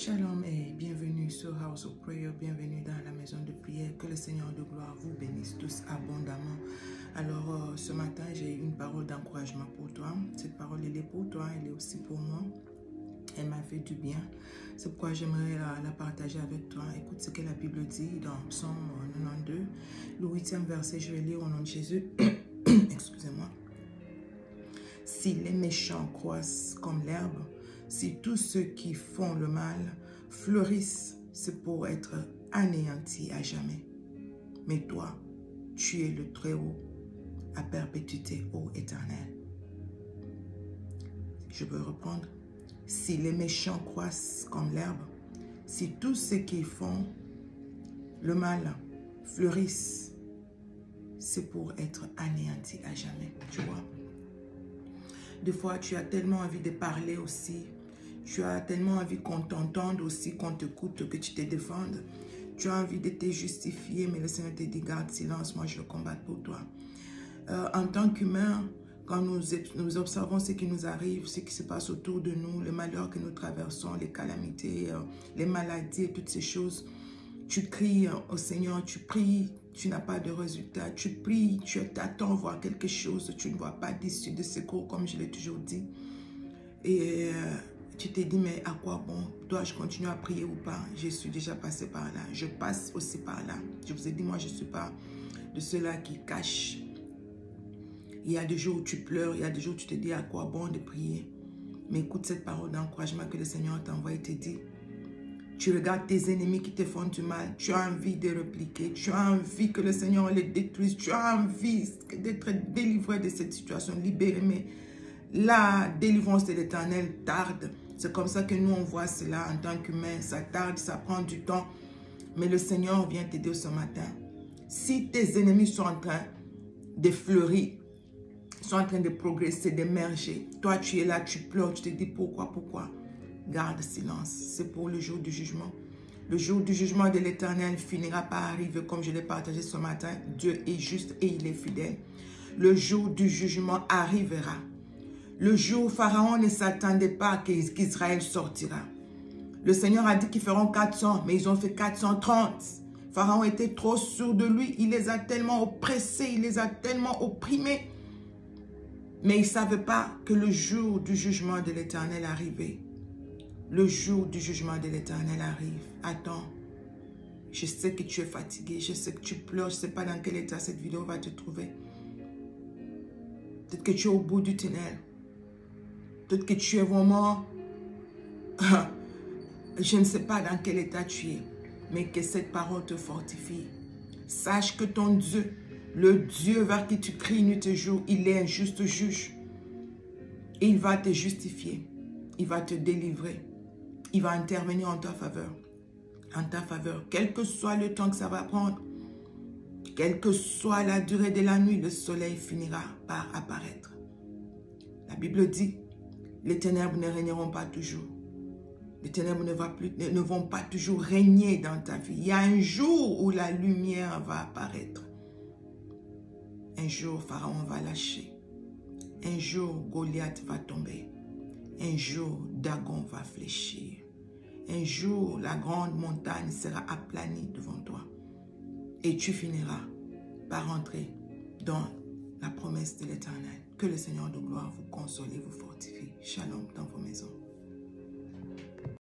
Shalom et bienvenue sur House of Prayer, bienvenue dans la maison de prière. Que le Seigneur de gloire vous bénisse tous abondamment. Alors ce matin, j'ai une parole d'encouragement pour toi. Cette parole, elle est pour toi, elle est aussi pour moi. Elle m'a fait du bien. C'est pourquoi j'aimerais la partager avec toi. Écoute ce que la Bible dit dans Psaume 92, le 8e verset. Je vais lire au nom de Jésus. Excusez-moi. Si les méchants croissent comme l'herbe, si tous ceux qui font le mal fleurissent, c'est pour être anéantis à jamais. Mais toi, tu es le Très-Haut à perpétuité, ô Éternel. Je veux reprendre. Si les méchants croissent comme l'herbe, si tous ceux qui font le mal fleurissent, c'est pour être anéantis à jamais. Tu vois? Des fois, tu as tellement envie de parler aussi. Tu as tellement envie qu'on t'entende aussi, qu'on t'écoute, que tu te défendes. Tu as envie de te justifier, mais le Seigneur te dit, garde silence, moi je le combat pour toi. En tant qu'humain, quand nous observons ce qui nous arrive, ce qui se passe autour de nous, les malheurs que nous traversons, les calamités, les maladies et toutes ces choses, tu cries au Seigneur, tu pries, tu n'as pas de résultat, tu pries, tu t'attends voir quelque chose, tu ne vois pas d'issue de secours, comme je l'ai toujours dit. Et tu te dis, mais à quoi bon? Dois-je continuer à prier ou pas? Je suis déjà passé par là, je passe aussi par là. Je vous ai dit, moi je ne suis pas de ceux-là qui cachent. Il y a des jours où tu pleures, il y a des jours où tu te dis, à quoi bon de prier? Mais écoute cette parole d'encouragement que le Seigneur t'envoie et te dit. Tu regardes tes ennemis qui te font du mal. Tu as envie de répliquer. Tu as envie que le Seigneur les détruise. Tu as envie d'être délivré de cette situation, libéré. Mais la délivrance de l'Éternel tarde. C'est comme ça que nous, on voit cela en tant qu'humains. Ça tarde, ça prend du temps. Mais le Seigneur vient t'aider ce matin. Si tes ennemis sont en train de fleurir, sont en train de progresser, d'émerger, toi, tu es là, tu pleures, tu te dis pourquoi? Garde silence, c'est pour le jour du jugement. Le jour du jugement de l'Éternel finira par arriver, comme je l'ai partagé ce matin. Dieu est juste et il est fidèle. Le jour du jugement arrivera. Le jour où Pharaon ne s'attendait pas qu'Israël sortira. Le Seigneur a dit qu'ils feront 400, mais ils ont fait 430. Pharaon était trop sûr de lui. Il les a tellement oppressés, il les a tellement opprimés. Mais ils ne savaient pas que le jour du jugement de l'Éternel arrivait. Le jour du jugement de l'Éternel arrive. Attends, je sais que tu es fatigué, je sais que tu pleures, je ne sais pas dans quel état cette vidéo va te trouver. Peut-être que tu es au bout du tunnel. Peut-être que tu es vraiment... je ne sais pas dans quel état tu es, mais que cette parole te fortifie. Sache que ton Dieu, le Dieu vers qui tu cries nuit et jour, il est un juste juge. Et il va te justifier. Il va te délivrer. Il va intervenir en ta faveur. En ta faveur. Quel que soit le temps que ça va prendre, quelle que soit la durée de la nuit, le soleil finira par apparaître. La Bible dit, les ténèbres ne régneront pas toujours. Les ténèbres ne vont pas toujours régner dans ta vie. Il y a un jour où la lumière va apparaître. Un jour, Pharaon va lâcher. Un jour, Goliath va tomber. Un jour, Dagon va fléchir. Un jour, la grande montagne sera aplanie devant toi. Et tu finiras par entrer dans la promesse de l'Éternel. Que le Seigneur de gloire vous console et vous fortifie. Shalom dans vos maisons.